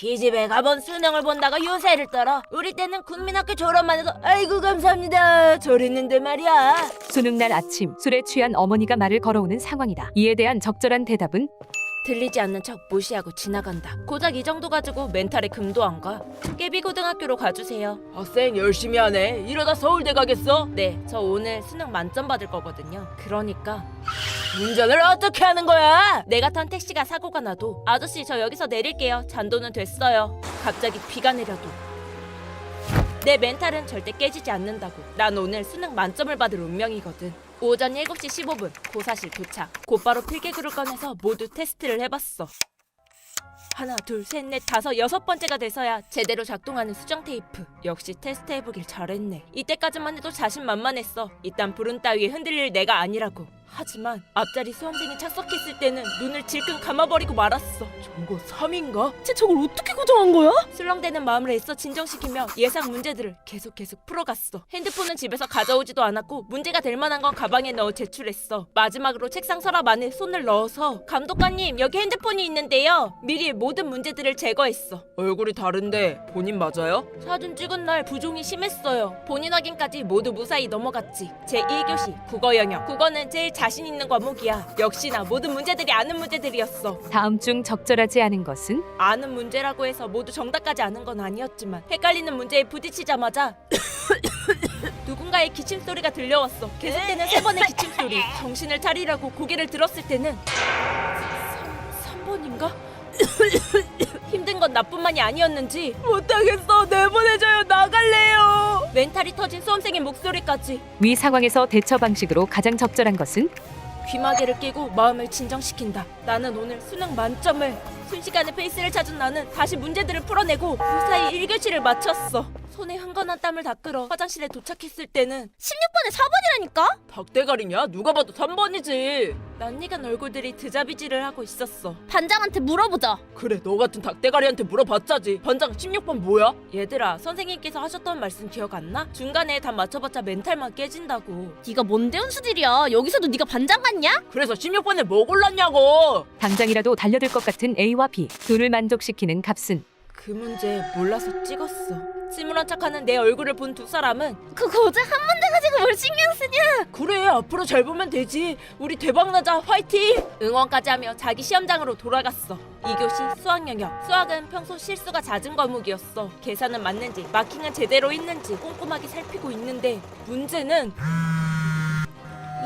기집애 가본 수능을 본다가 요새를 떨어. 우리 때는 국민학교 졸업만 해도 아이고 감사합니다 저랬는데 말이야. 수능날 아침 술에 취한 어머니가 말을 걸어오는 상황이다. 이에 대한 적절한 대답은 들리지 않는 척 무시하고 지나간다. 고작 이 정도 가지고 멘탈에 금도 안 가. 깨비고등학교로 가주세요. 학생 열심히 하네. 이러다 서울대 가겠어? 네, 저 오늘 수능 만점 받을 거거든요. 그러니까 운전을 어떻게 하는 거야? 내가 탄 택시가 사고가 나도 아저씨 저 여기서 내릴게요. 잔도는 됐어요. 갑자기 비가 내려도 내 멘탈은 절대 깨지지 않는다고. 난 오늘 수능 만점을 받을 운명이거든. 오전 7시 15분 고사실 도착. 곧바로 필기구를 꺼내서 모두 테스트를 해봤어. 하나, 둘, 셋, 넷, 다섯, 여섯 번째가 돼서야 제대로 작동하는 수정 테이프. 역시 테스트 해보길 잘했네. 이때까지만 해도 자신만만했어. 이딴 불운 따위에 흔들릴 내가 아니라고. 하지만 앞자리 수험생이 착석했을 때는 눈을 질끈 감아버리고 말았어. 저거 3인가? 쟤 저걸 어떻게 고정한 거야? 술렁대는 마음을 애써 진정시키며 예상 문제들을 계속 풀어갔어. 핸드폰은 집에서 가져오지도 않았고 문제가 될 만한 건 가방에 넣어 제출했어. 마지막으로 책상 서랍 안에 손을 넣어서 감독관님 여기 핸드폰이 있는데요. 미리 모든 문제들을 제거했어. 얼굴이 다른데 본인 맞아요? 사진 찍은 날 부종이 심했어요. 본인 확인까지 모두 무사히 넘어갔지. 제1교시 국어 영역. 국어는 제일 자신 있는 과목이야. 역시나 모든 문제들이 아는 문제들이었어. 다음 중 적절하지 않은 것은 아는 문제라고 해서 모두 정답까지 아는 건 아니었지만 헷갈리는 문제에 부딪히자마자 누군가의 기침 소리가 들려왔어. 계속되는 3번의 기침 소리. 정신을 차리라고 고개를 들었을 때는 3번인가? 힘든 건 나뿐만이 아니었는지 못하겠어 내보내줘요 나갈래요. 멘탈이 터진 수험생의 목소리까지. 위 상황에서 대처 방식으로 가장 적절한 것은 귀마개를 끼고 마음을 진정시킨다. 나는 오늘 수능 만점을. 순식간에 페이스를 찾은 나는 다시 문제들을 풀어내고 무사히 1교시를 마쳤어. 손에 흥건한 땀을 닦으러 화장실에 도착했을 때는 16번에 4번이라니까? 닭대가리냐? 누가 봐도 3번이지. 낯익은 얼굴들이 드자비질을 하고 있었어. 반장한테 물어보자. 그래 너 같은 닭대가리한테 물어봤자지. 반장 16번 뭐야? 얘들아 선생님께서 하셨던 말씀 기억 안 나? 중간에 다 맞춰봤자 멘탈만 깨진다고. 네가 뭔데 훈수질이야. 여기서도 네가 반장 같냐? 그래서 16번에 뭐 골랐냐고. 당장이라도 달려들 것 같은 A와 B 둘을 만족시키는 값은 그 문제 몰라서 찍었어. 침울한 척하는 내 얼굴을 본 두 사람은 그 고작 한 문제 가지고 뭘 신경 쓰냐? 그래 앞으로 잘 보면 되지. 우리 대박나자 화이팅! 응원까지 하며 자기 시험장으로 돌아갔어. 2교시 수학 영역. 수학은 평소 실수가 잦은 과목이었어. 계산은 맞는지 마킹은 제대로 했는지 꼼꼼하게 살피고 있는데 문제는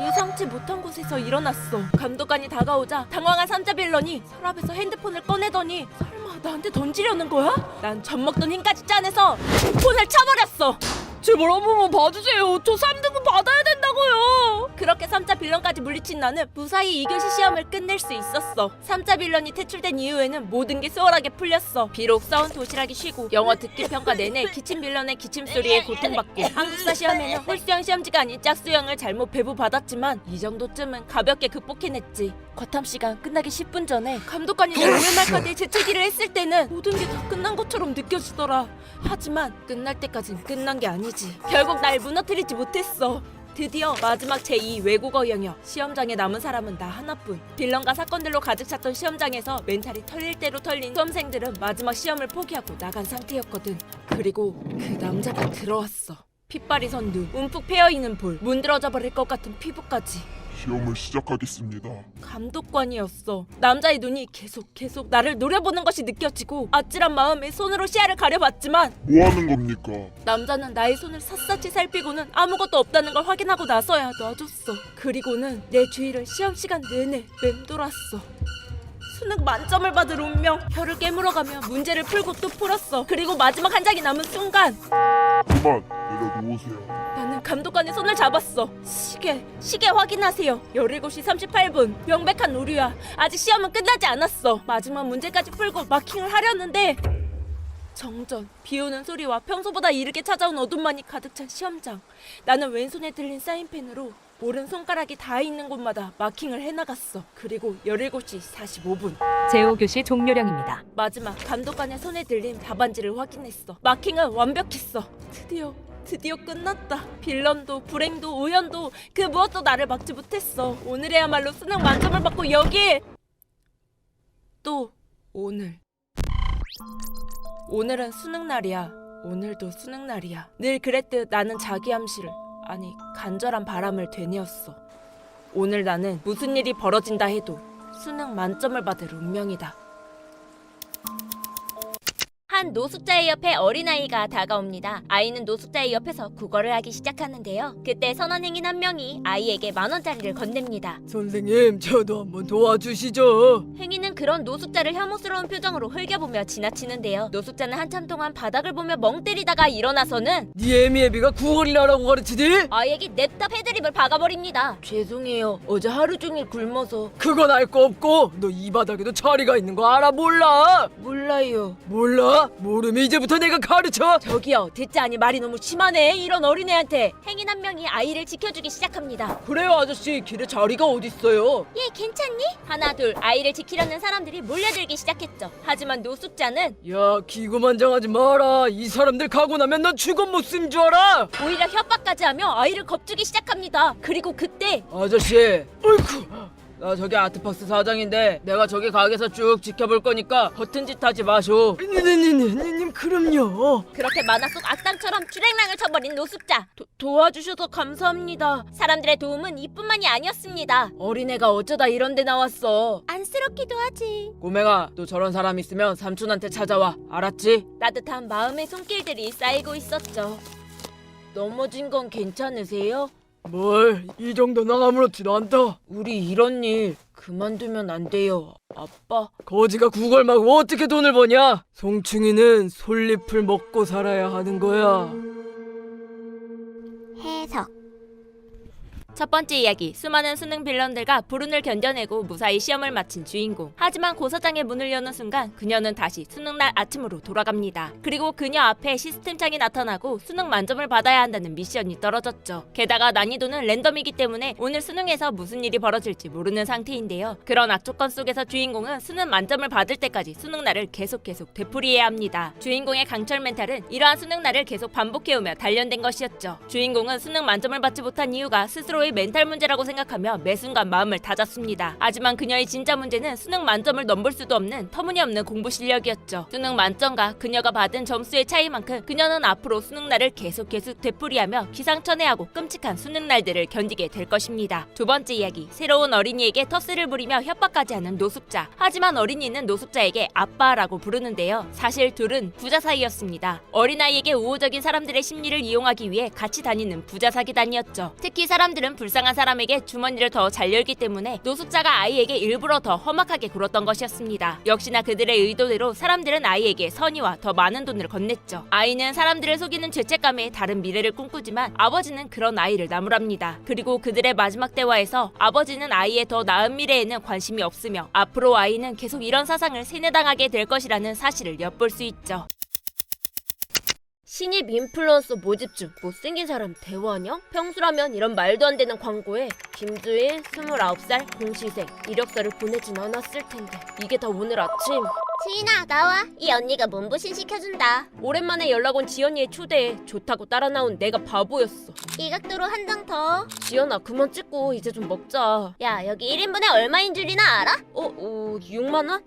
예상치 못한 곳에서 일어났어. 감독관이 다가오자 당황한 삼자빌런이 서랍에서 핸드폰을 꺼내더니 설마 나한테 던지려는 거야? 난 젖먹던 힘까지 짜내서 폰을 쳐버렸어. 제발 한 번만 봐주세요. 저 3등급 받아야 된다고요. 그렇게 3자 빌런까지 물리친 나는 무사히 2교시 시험을 끝낼 수 있었어. 3자 빌런이 퇴출된 이후에는 모든 게 수월하게 풀렸어. 비록 싸운 도시락이 쉬고 영어 듣기 평가 내내 기침 빌런의 기침 소리에 고통받고 한국사 시험에는 홀수형 시험지가 아닌 짝수형을 잘못 배부받았지만 이 정도쯤은 가볍게 극복해냈지. 과탐 시간 끝나기 10분 전에 감독관이 내 OMR까지 재채기를 했을 때는 모든 게 다 끝난 것처럼 느껴지더라. 하지만 끝날 때까진 끝난 게 아니지. 결국 날 무너뜨리지 못했어. 드디어 마지막 제2 외국어 영역. 시험장에 남은 사람은 나 하나뿐. 빌런과 사건들로 가득 찼던 시험장에서 멘탈이 털릴 대로 털린 수험생들은 마지막 시험을 포기하고 나간 상태였거든. 그리고 그 남자가 들어왔어. 핏발이 선두, 움푹 패여있는 볼, 문드러져 버릴 것 같은 피부까지. 시험을 시작하겠습니다. 감독관이었어. 남자의 눈이 계속 나를 노려보는 것이 느껴지고 아찔한 마음에 손으로 시야를 가려봤지만 뭐 하는 겁니까? 남자는 나의 손을 샅샅이 살피고는 아무것도 없다는 걸 확인하고 나서야 놔줬어. 그리고는 내 주위를 시험 시간 내내 맴돌았어. 수능 만점을 받을 운명. 혀를 깨물어가며 문제를 풀고 또 풀었어. 그리고 마지막 한 장이 남은 순간 그만 내려놓으세요. 나는 감독관의 손을 잡았어. 시계 확인하세요. 17시 38분. 명백한 오류야. 아직 시험은 끝나지 않았어. 마지막 문제까지 풀고 마킹을 하려는데 정전, 비오는 소리와 평소보다 이르게 찾아온 어둠만이 가득 찬 시험장. 나는 왼손에 들린 사인펜으로 오른손가락이 닿아 있는 곳마다 마킹을 해나갔어. 그리고 17시 45분. 제5교시 종료령입니다. 마지막 감독관의 손에 들린 답안지를 확인했어. 마킹은 완벽했어. 드디어 끝났다. 빌런도 불행도 우연도 그 무엇도 나를 막지 못했어. 오늘에야말로 수능 만점을 받고 여기에 또 오늘 오늘은 수능 날이야. 오늘도 수능 날이야. 늘 그랬듯 나는 자기 암시를, 아니 간절한 바람을 되뇌었어. 오늘 나는 무슨 일이 벌어진다 해도 수능 만점을 받을 운명이다. 한 노숙자의 옆에 어린아이가 다가옵니다. 아이는 노숙자의 옆에서 구걸을 하기 시작하는데요. 그때 선원행인 한 명이 아이에게 10,000원짜리를 건넵니다. 선생님, 저도 한번 도와주시죠. 행인은 그런 노숙자를 혐오스러운 표정으로 흘겨보며 지나치는데요. 노숙자는 한참 동안 바닥을 보며 멍 때리다가 일어나서는 네 애미애비가 구걸이나 하라고 가르치지? 아이에게 냅다 패드립을 박아버립니다. 죄송해요. 어제 하루 종일 굶어서. 그건 알 거 없고 너 이 바닥에도 자리가 있는 거 알아 몰라? 몰라요. 몰라? 모르면 이제부터 내가 가르쳐. 저기요, 듣지 않니 말이 너무 심하네. 이런 어린애한테. 행인 한 명이 아이를 지켜주기 시작합니다. 그래요 아저씨, 길에 자리가 어딨어요? 얘 괜찮니? 하나 둘 아이를 지키려는 사람들이 몰려들기 시작했죠. 하지만 노숙자는 야, 기고만장하지 마라. 이 사람들 가고 나면 넌 죽은 목숨인 줄 알아? 오히려 협박까지 하며 아이를 겁주기 시작합니다. 그리고 그때 아저씨, 어이쿠, 나 저기 아트박스 사장인데 내가 저기 가게에서 쭉 지켜볼 거니까 허튼 짓 하지 마쇼. 님 그럼요. 그렇게 만화 속 악당처럼 출행랑을 쳐버린 노숙자. 도와주셔서 감사합니다. 사람들의 도움은 이뿐만이 아니었습니다. 어린애가 어쩌다 이런 데 나왔어. 안쓰럽기도 하지. 꼬맹아, 또 저런 사람 있으면 삼촌한테 찾아와. 알았지? 따뜻한 마음의 손길들이 쌓이고 있었죠. 넘어진 건 괜찮으세요? 뭘, 이 정도는 아무렇지도 않다. 우리 이런 일 그만두면 안 돼요, 아빠. 거지가 구걸하고 어떻게 돈을 버냐? 송충이는 솔잎을 먹고 살아야 하는 거야. 해석. 첫 번째 이야기, 수많은 수능 빌런들과 불운을 견뎌내고 무사히 시험을 마친 주인공. 하지만 고사장의 문을 여는 순간 그녀는 다시 수능날 아침으로 돌아갑니다. 그리고 그녀 앞에 시스템창이 나타나고 수능 만점을 받아야 한다는 미션이 떨어졌죠. 게다가 난이도는 랜덤이기 때문에 오늘 수능에서 무슨 일이 벌어질지 모르는 상태인데요. 그런 악조건 속에서 주인공은 수능 만점을 받을 때까지 수능날을 계속 되풀이해야 합니다. 주인공의 강철 멘탈은 이러한 수능날을 계속 반복해오며 단련된 것이었죠. 주인공은 수능 만점을 받지 못한 이유가 스스로의 멘탈 문제라고 생각하며 매 순간 마음을 다잡습니다. 하지만 그녀의 진짜 문제는 수능 만점을 넘볼 수도 없는 터무니없는 공부 실력이었죠. 수능 만점과 그녀가 받은 점수의 차이만큼 그녀는 앞으로 수능날을 계속 되풀이하며 기상천외하고 끔찍한 수능날들을 견디게 될 것입니다. 두 번째 이야기, 새로운 어린이에게 텃세를 부리며 협박까지 하는 노숙자. 하지만 어린이는 노숙자에게 아빠라고 부르는데요. 사실 둘은 부자 사이였습니다. 어린아이에게 우호적인 사람들의 심리를 이용하기 위해 같이 다니는 부자 사기단이었죠. 특히 사람들은 불쌍한 사람에게 주머니를 더 잘 열기 때문에 노숙자가 아이에게 일부러 더 험악하게 굴었던 것이었습니다. 역시나 그들의 의도대로 사람들은 아이에게 선의와 더 많은 돈을 건넸죠. 아이는 사람들을 속이는 죄책감에 다른 미래를 꿈꾸지만 아버지는 그런 아이를 나무랍니다. 그리고 그들의 마지막 대화에서 아버지는 아이의 더 나은 미래에는 관심이 없으며 앞으로 아이는 계속 이런 사상을 세뇌당하게 될 것이라는 사실을 엿볼 수 있죠. 신입 인플루언서 모집 중 못생긴 사람 대환영? 평소라면 이런 말도 안 되는 광고에 김주일 29살 공시생 이력서를 보내진 않았을 텐데 이게 다 오늘 아침. 지인아 나와. 이 언니가 몸보신 시켜준다. 오랜만에 연락 온 지연이의 초대에 좋다고 따라 나온 내가 바보였어. 이 각도로 한 장 더. 지연아 그만 찍고 이제 좀 먹자. 야 여기 1인분에 얼마인 줄이나 알아? 6만 원?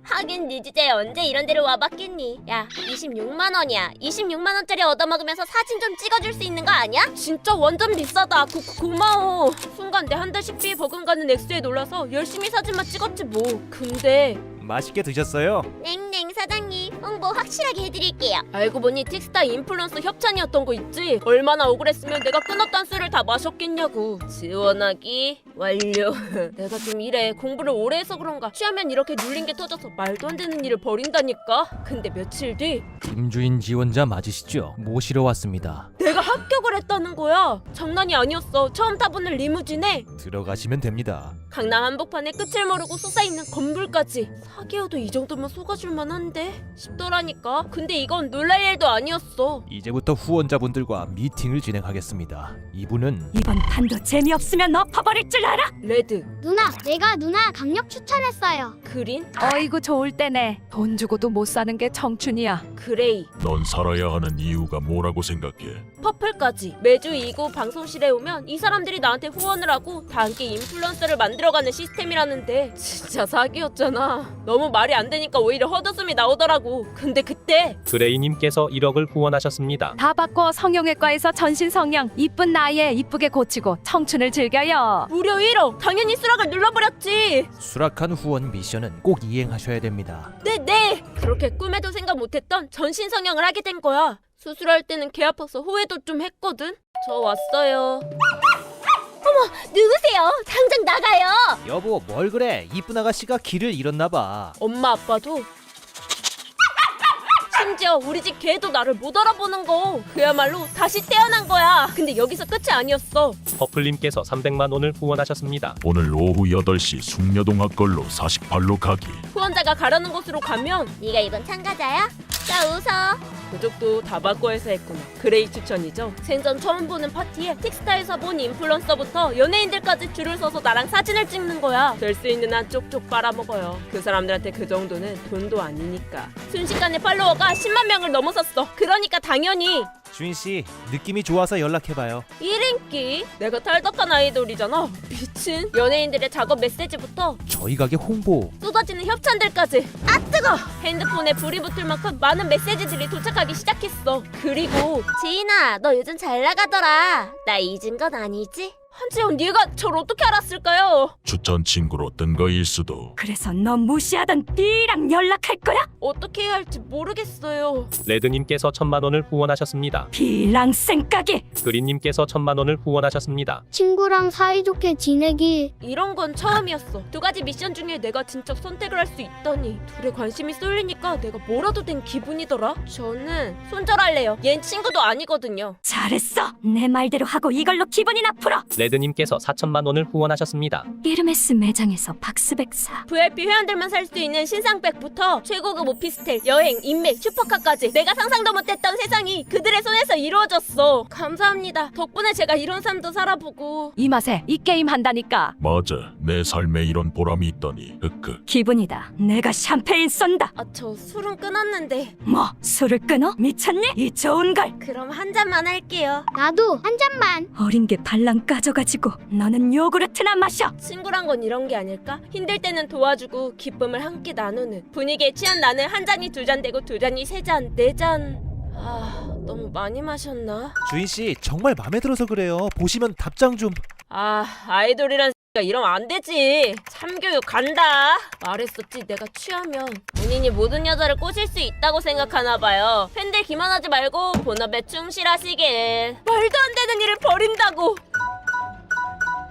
하긴 네 주제에 언제 이런 데를 와봤겠니. 야 26만 원이야. 26만 원짜리 얻어먹으면서 사진 좀 찍어줄 수 있는 거 아니야? 진짜 완전 비싸다. 고마워. 순간 내 한 달 식비에 버금가는 액수에 놀라서 열심히 사진만 찍었지 뭐. 근데 맛있게 드셨어요? 냉냉 사장님 홍보 확실하게 해드릴게요. 알고 보니 틱스타 인플루언서 협찬이었던 거 있지? 얼마나 억울했으면 내가 끊었단 술을 다 마셨겠냐고. 지원하기 완료. 내가 좀 이래. 공부를 오래 해서 그런가 취하면 이렇게 눌린 게 터져서 말도 안 되는 일을 벌인다니까. 근데 며칠 뒤 김주인 지원자 맞으시죠? 모시러 왔습니다. 내가 합격을 했다는 거야. 장난이 아니었어. 처음 타보는 리무진에 들어가시면 됩니다. 강남 한복판에 끝을 모르고 솟아있는 건물까지. 사기여도 이 정도면 속아줄 만한데 싶더라니까. 근데 이건 놀랄 일도 아니었어. 이제부터 후원자분들과 미팅을 진행하겠습니다. 이분은 이번 판도 재미없으면 엎어버릴 줄 알아? 레드, 누나, 내가 누나 강력 추천했어요. 그린, 어이구 좋을 때네. 돈 주고도 못 사는 게 청춘이야. 그레이, 넌 살아야 하는 이유가 뭐라고 생각해? 퍼플까지. 매주 이곳 방송실에 오면 이 사람들이 나한테 후원을 하고 다 함께 인플루언서를 만들 들어가는 시스템이라는데 진짜 사기였잖아. 너무 말이 안 되니까 오히려 헛웃음이 나오더라고. 근데 그때 그레이님께서 1억을 후원하셨습니다. 다 받고 성형외과에서 전신 성형 이쁜 나이에 이쁘게 고치고 청춘을 즐겨요. 무려 1억! 당연히 수락을 눌러버렸지. 수락한 후원 미션은 꼭 이행하셔야 됩니다. 네. 그렇게 꿈에도 생각 못했던 전신 성형을 하게 된 거야. 수술할 때는 개 아파서 후회도 좀 했거든. 저 왔어요. 누구세요? 당장 나가요. 여보 뭘 그래? 이쁜 아가씨가 길을 잃었나 봐. 엄마 아빠도 심지어 우리 집 개도 나를 못 알아보는 거. 그야말로 다시 태어난 거야. 근데 여기서 끝이 아니었어. 퍼플님께서 300만 원을 후원하셨습니다. 오늘 오후 8시 숭려동학 걸로 48로 가기. 후원자가 가라는 곳으로 가면 네가 이번 참가자야? 자 웃어. 그쪽도 다바코에서 했구나. 그레이 추천이죠. 생전 처음 보는 파티에 틱스타에서 본 인플루언서부터 연예인들까지 줄을 서서 나랑 사진을 찍는 거야. 될 수 있는 한 쪽쪽 빨아먹어요. 그 사람들한테 그 정도는 돈도 아니니까. 순식간에 팔로워가 10만 명을 넘어섰어. 그러니까 당연히 주인 씨 느낌이 좋아서 연락해봐요. 1인기. 내가 탈덕한 아이돌이잖아. 미친. 연예인들의 작업 메시지부터 저희 가게 홍보. 쏟아지는 협찬들까지. 아 뜨거! 핸드폰에 불이 붙을 만큼 많은 메시지들이 도착하기 시작했어. 그리고 지인아, 너 요즘 잘 나가더라. 나 잊은 건 아니지? 한지영 얘가 저를 어떻게 알았을까요? 추천 친구로 뜬 거일 수도. 그래서 너 무시하던 B랑 연락할 거야? 어떻게 해야 할지 모르겠어요. 레드님께서 1000만 원을 후원하셨습니다. B랑 생각이. 그린님께서 1000만 원을 후원하셨습니다. 친구랑 사이좋게 지내기. 이런 건 처음이었어. 두 가지 미션 중에 내가 진짜 선택을 할 수 있다니. 둘의 관심이 쏠리니까 내가 뭐라도 된 기분이더라. 저는 손절할래요. 얜 친구도 아니거든요. 잘했어. 내 말대로 하고 이걸로 기분이나 풀어. 레드님께서 4000만 원을 후원하셨습니다. 에르메스 매장에서 박스백사. VIP 회원들만 살 수 있는 신상백부터 최고급 오피스텔, 여행, 인맥, 슈퍼카까지 내가 상상도 못했던 세상이 그들의 손에서 이루어졌어. 감사합니다. 덕분에 제가 이런 삶도 살아보고. 이 맛에 이 게임 한다니까. 맞아. 내 삶에 이런 보람이 있다니. 기분이다. 내가 샴페인 쏜다. 아, 저 술은 끊었는데. 뭐 술을 끊어? 미쳤니? 이 좋은 걸. 그럼 한 잔만 할게요. 나도 한 잔만. 어린 게 발랑 까져가지고 너는 요구르트나 마셔. 친구란 건 이런 게 아닐까? 힘들 때는 도와주고 기쁨을 함께 나누는. 분위기에 취한 나는 한 잔이 두 잔 되고 두 잔이 세 잔, 네 잔. 아, 너무 많이 마셨나? 주인 씨 정말 마음에 들어서 그래요. 보시면 답장 좀. 아, 아이돌이란 X가 이러면 안 되지. 참교육 간다. 말했었지. 내가 취하면 본인이 모든 여자를 꼬실 수 있다고 생각하나 봐요. 팬들 기만하지 말고 본업에 충실하시길. 말도 안 되는 일을 벌인다고.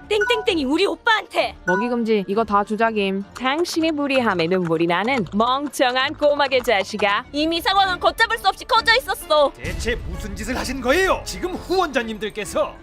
땡땡땡이 우리 오빠한테. 먹이금지 이거 다 주작임. 당신의 무리함에 눈물이 나는 멍청한 꼬마개 자식아. 이미 상황은 걷잡을 수 없이 커져 있었어. 대체 무슨 짓을 하신 거예요? 지금 후원자님들께서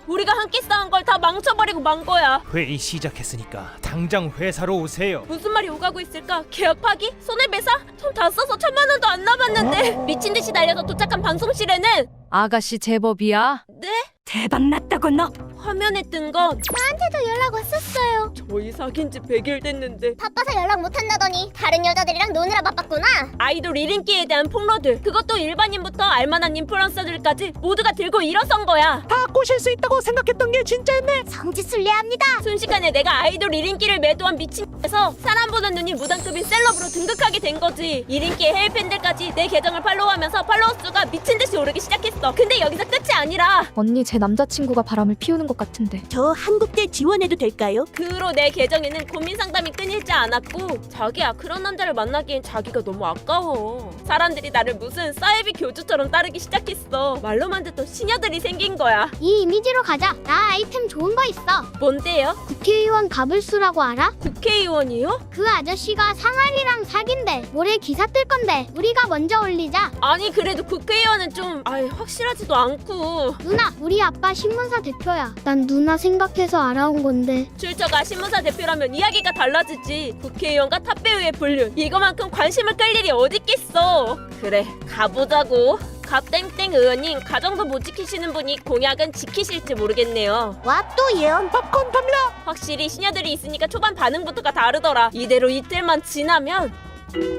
우리가 함께 쌓은 걸 다 망쳐버리고 만 거야. 회의 시작했으니까 당장 회사로 오세요. 무슨 말이 오가고 있을까? 계약 파기? 손해배상? 돈 다 써서 1000만 원도 안 남았는데. 미친 듯이 달려서 도착한 방송실에는 아가씨 제법이야. 네? 대박 났다고 너. 화면에 뜬 건 나한테도 연락 왔었어요. 저희 사귄 지 100일 됐는데 바빠서 연락 못한다더니 다른 여자들이랑 노느라 바빴구나. 아이돌 1인기에 대한 폭로들, 그것도 일반인부터 알만한 인플루언서들까지 모두가 들고 일어선 거야. 다 꼬실 수 있다고 생각했던 게 진짜였네. 성지순례합니다. 순식간에 내가 아이돌 1인기를 매도한 미친에서 사람 보는 눈이 무당급인 셀럽으로 등극하게 된 거지. 1인기의 해외 팬들까지 내 계정을 팔로우하면서 팔로워 수가 미친 듯이 오르기 시작했어. 근데 여기서 끝이 아니라 언니 제 남자친구가 바람을 피우는 것 같은데. 저 한국대 지원해도 될까요? 그 후로 내 계정에는 고민 상담이 끊이지 않았고, 자기야 그런 남자를 만나기엔 자기가 너무 아까워. 사람들이 나를 무슨 사이비 교주처럼 따르기 시작했어. 말로만 듣던 시녀들이 생긴 거야. 이 이미지로 가자. 나 아이템 좋은 거 있어. 뭔데요? 국회의원 가불수라고 알아? 국회의원이요? 그 아저씨가 상아리랑 사귄대. 모레 기사 뜰 건데 우리가 먼저 올리자. 아니 그래도 국회의원은 좀 확실하지도 않고. 누나, 우리 아빠 신문사 대표야. 난 누나 생각해서 알아온 건데. 출처가 신문사 대표라면 이야기가 달라지지. 국회의원과 탑배우의 분류, 이거만큼 관심을 끌 일이 어딨겠어. 그래, 가보자고. 갑땡땡 의원님, 가정도 못 지키시는 분이 공약은 지키실지 모르겠네요. 와, 또 예언 팝콘 팝니다. 확실히 시녀들이 있으니까 초반 반응부터가 다르더라. 이대로 이틀만 지나면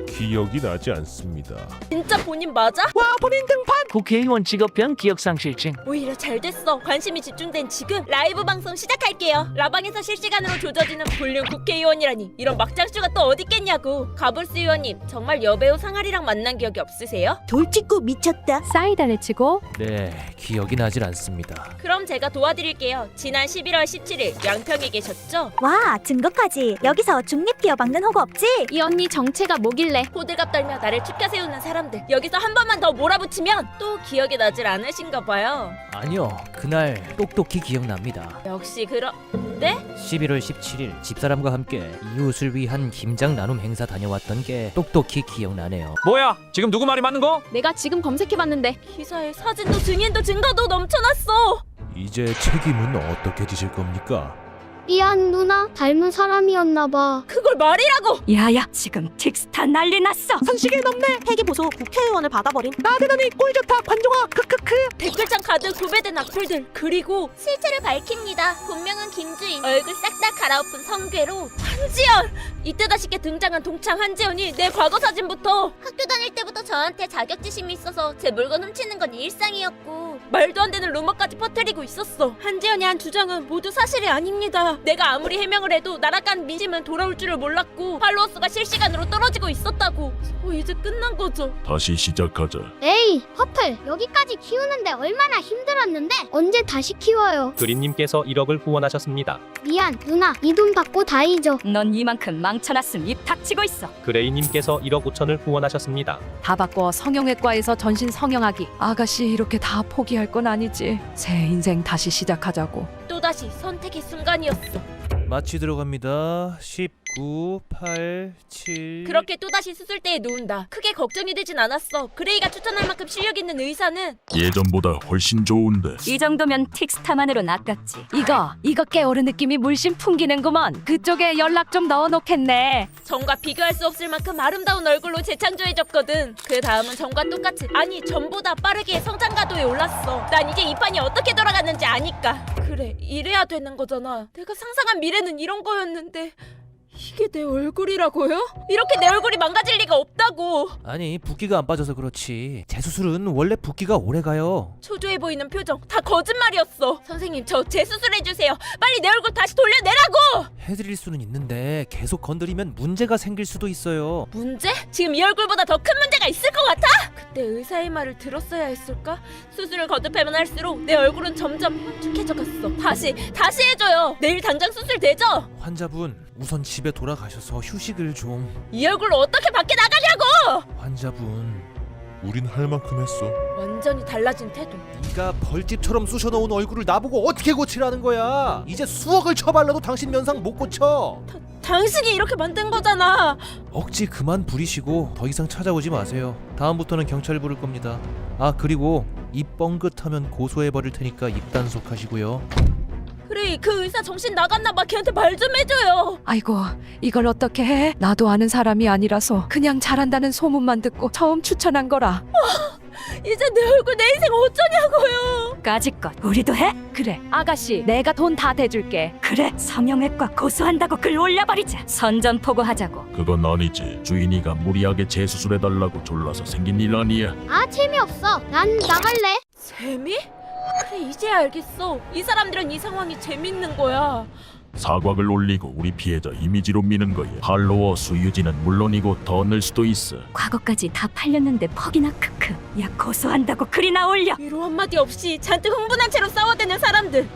기억이 나지 않습니다. 진짜 본인 맞아? 와 본인 등판. 국회의원 직업병 기억상실증. 오히려 잘 됐어. 관심이 집중된 지금 라이브 방송 시작할게요. 라방에서 실시간으로 조져지는 불륜 국회의원이라니 이런 막장쇼가 또 어딨겠냐고. 가불스 의원님 정말 여배우 상아리랑 만난 기억이 없으세요? 돌직구 미쳤다. 사이다를 치고 네, 기억이 나질 않습니다. 그럼 제가 도와드릴게요. 지난 11월 17일 양평에 계셨죠? 와 증거까지. 여기서 중립 기어박는 호구 없지? 이 언니 정체가 뭐길래? 호들갑 떨며 나를 축켜 세우는 사람들. 여기서 한 번만 더 몰아붙이면 또 기억이 나질 않으신가 봐요. 아니요, 그날 똑똑히 기억납니다. 역시 네? 11월 17일 집사람과 함께 이웃을 위한 김장 나눔 행사 다녀왔던 게 똑똑히 기억나네요. 뭐야? 지금 누구 말이 맞는 거? 내가 지금 검색해봤는데 기사에 사진도 증인도 증거도 넘쳐났어. 이제 책임은 어떻게 지실 겁니까? 미안 누나 닮은 사람이었나봐. 그걸 말이라고. 야야 지금 틱스타 난리 났어. 선식에 넘네. 회계 보소 국회의원을 받아버린. 나대더니 꼴 좋다 관종아. 크크크. 댓글창 가득 도배된 악플들. 그리고 실체를 밝힙니다. 본명은 김주인. 얼굴 싹 다 갈아엎은 성괴로 한지연. 이때다시게 등장한 동창 한지연이 내 과거 사진부터 학교 다닐 때부터 저한테 자격지심이 있어서 제 물건 훔치는 건 일상이었고 말도 안 되는 루머까지 퍼뜨리고 있었어. 한지연이 한 주장은 모두 사실이 아닙니다. 내가 아무리 해명을 해도 나락간 민심은 돌아올 줄을 몰랐고 팔로워 수가 실시간으로 떨어지고 있었다고. 이제 끝난 거죠. 다시 시작하자. 에이 퍼플 여기까지 키우는데 얼마나 힘들었는데 언제 다시 키워요. 그린님께서 1억을 후원하셨습니다. 미안 누나 이 돈 받고 다 잊어. 넌 이만큼 망쳐놨음 입 닥치고 있어. 그레이님께서 1억 5천을 후원하셨습니다. 다 바꿔 성형외과에서 전신 성형하기. 아가씨 이렇게 다 포기할 건 아니지. 새 인생 다시 시작하자고. 또다시 선택의 순간이었어. 마취 들어갑니다. 19, 8, 7. 그렇게 또다시 수술대에 누운다. 크게 걱정이 되진 않았어. 그레이가 추천할 만큼 실력 있는 의사는 예전보다 훨씬 좋은데. 이 정도면 틱스타만으로 낚았지. 이거 깨오른 느낌이 물씬 풍기는구먼. 그쪽에 연락 좀 넣어놓겠네. 전과 비교할 수 없을 만큼 아름다운 얼굴로 재창조해졌거든. 그 다음은 전과 똑같이 아니 전보다 빠르게 성장 가도에 올랐어. 난 이제 이 판이 어떻게 돌아가는지 아니까. 그래 이래야 되는 거잖아. 내가 상상한 미래는 이런 거였는데 이게 내 얼굴이라고요? 이렇게 내 얼굴이 망가질 리가 없다고. 아니, 붓기가 안 빠져서 그렇지. 재수술은 원래 붓기가 오래가요. 초조해 보이는 표정 다 거짓말이었어. 선생님 저 재수술해주세요. 빨리 내 얼굴 다시 돌려내라고. 해드릴 수는 있는데 계속 건드리면 문제가 생길 수도 있어요. 문제? 지금 이 얼굴보다 더 큰 문제가 있을 것 같아? 그때 의사의 말을 들었어야 했을까? 수술을 거듭하면 할수록 내 얼굴은 점점 흉측해져 갔어. 다시 해줘요. 내일 당장 수술 되죠? 환자분, 우선 집에 돌아가셔서 휴식을 좀. 이 얼굴로 어떻게 밖에 나가냐고! 환자분, 우린 할 만큼 했어. 완전히 달라진 태도. 네가 벌집처럼 쑤셔넣은 얼굴을 나보고 어떻게 고치라는 거야? 이제 수억을 쳐발라도 당신 면상 못 고쳐. 당신이 이렇게 만든 거잖아. 억지 그만 부리시고 더 이상 찾아오지 마세요. 다음부터는 경찰 부를 겁니다. 아, 그리고 입 뻥긋하면 고소해버릴 테니까 입단속하시고요. 그래 그 의사 정신 나갔나 봐. 걔한테 말 좀 해줘요. 아이고 이걸 어떻게 해? 나도 아는 사람이 아니라서 그냥 잘한다는 소문만 듣고 처음 추천한 거라. 이제 내 얼굴 내 인생 어쩌냐고요. 까짓것 우리도 해? 그래 아가씨 내가 돈 다 대줄게. 그래 성형외과 고소한다고 글 올려버리자. 선전포고하자고. 그건 아니지. 주인이가 무리하게 재수술해달라고 졸라서 생긴 일 아니야. 아 재미없어. 난 나갈래. 재미? 그래 이제야 알겠어. 이 사람들은 이 상황이 재밌는 거야. 사곽을 올리고 우리 피해자 이미지로 미는 거야. 팔로워 수유지는 물론이고 더 늘 수도 있어. 과거까지 다 팔렸는데 퍽이나 크크. 야 고소한다고 글이나 올려. 위로 한마디 없이 잔뜩 흥분한 채로 싸워대는 사람들.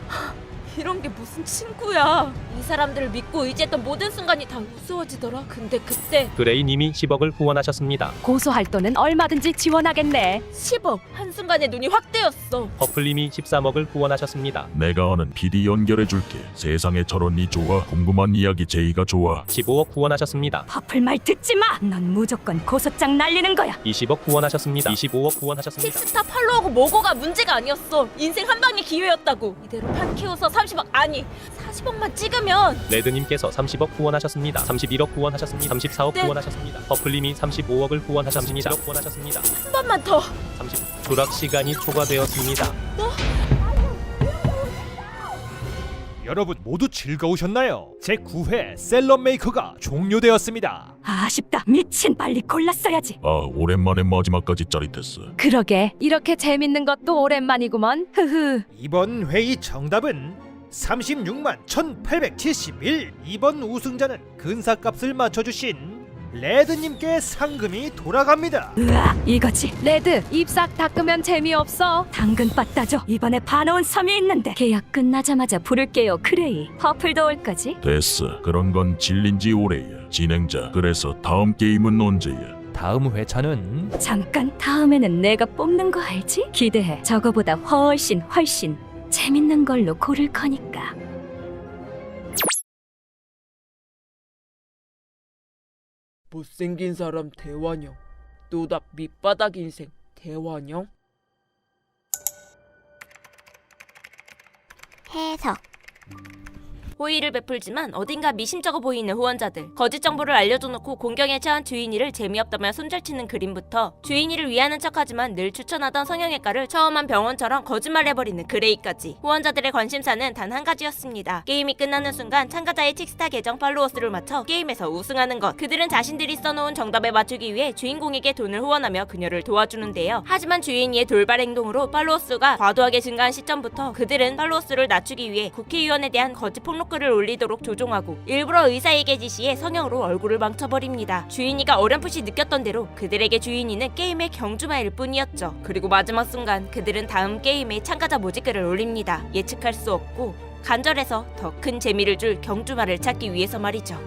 이런 게 무슨 친구야. 이 사람들을 믿고 의지했던 모든 순간이 다 우스워지더라. 근데 그때 그레이님이 10억을 후원하셨습니다. 고소할 돈은 얼마든지 지원하겠네. 10억 한순간에 눈이 확 뜨였어. 퍼플님이 13억을 후원하셨습니다. 내가 아는 PD 연결해줄게. 세상에 저런 이 좋아. 궁금한 이야기 제이가 좋아. 15억 후원하셨습니다. 퍼플 말 듣지 마. 넌 무조건 고소장 날리는 거야. 20억 후원하셨습니다. 25억 후원하셨습니다. 틱스타 팔로우하고 뭐고가 문제가 아니었어. 인생 한 방의 기회였다고. 이대로 판 키워서 30억 아니 40억만 찍으면. 레드님께서 30억 후원하셨습니다. 31억 후원하셨습니다. 34억 네. 후원하셨습니다. 퍼플님이 35억을 후원하셨습니다. 31억 후원하셨습니다. 한 번만 더. 30. 조락 시간이 초과되었습니다. 여러분 모두 즐거우셨나요? 제9회 셀럽메이커가 종료되었습니다. 아쉽다. 미친, 빨리 골랐어야지. 아, 오랜만에 마지막까지 짜릿했어. 그러게, 이렇게 재밌는 것도 오랜만이구먼. 흐흐. 이번 회의 정답은 36만 1871. 이번 우승자는 근사값을 맞춰주신 레드님께 상금이 돌아갑니다. 으아, 이거지. 레드, 입 싹 닦으면 재미없어. 당근 밭 따줘. 이번에 반어운 섬이 있는데 계약 끝나자마자 부를게요. 크레이. 퍼플도 올 거지? 됐어. 그런 건 질린 지 오래야. 진행자, 그래서 다음 게임은 언제야? 다음 회차는 잠깐, 다음에는 내가 뽑는 거 알지? 기대해. 저거보다 훨씬 재밌는 걸로 고를 거니까. 못생긴 사람 대환영. 노답 밑바닥 인생 대환영. 해석. 호의를 베풀지만 어딘가 미심쩍어 보이는 후원자들. 거짓 정보를 알려줘놓고 공경에 처한 주인이를 재미없다며 손절치는 그림부터 주인이를 위하는 척하지만 늘 추천하던 성형외과를 처음 한 병원처럼 거짓말해버리는 그레이까지. 후원자들의 관심사는 단 한 가지였습니다. 게임이 끝나는 순간 참가자의 칙스타 계정 팔로워 수를 맞춰 게임에서 우승하는 것. 그들은 자신들이 써놓은 정답에 맞추기 위해 주인공에게 돈을 후원하며 그녀를 도와주는데요. 하지만 주인이의 돌발 행동으로 팔로워 수가 과도하게 증가한 시점부터 그들은 팔로워 수를 낮추기 위해 국회의원에 대한 거짓 폭로 글을 올리도록 조종하고 일부러 의사에게 지시해 성형으로 얼굴을 망쳐버립니다. 주인이가 어렴풋이 느꼈던 대로 그들에게 주인이는 게임의 경주마일 뿐이었죠. 그리고 마지막 순간 그들은 다음 게임에 참가자 모집글을 올립니다. 예측할 수 없고 간절해서 더 큰 재미를 줄 경주마를 찾기 위해서 말이죠.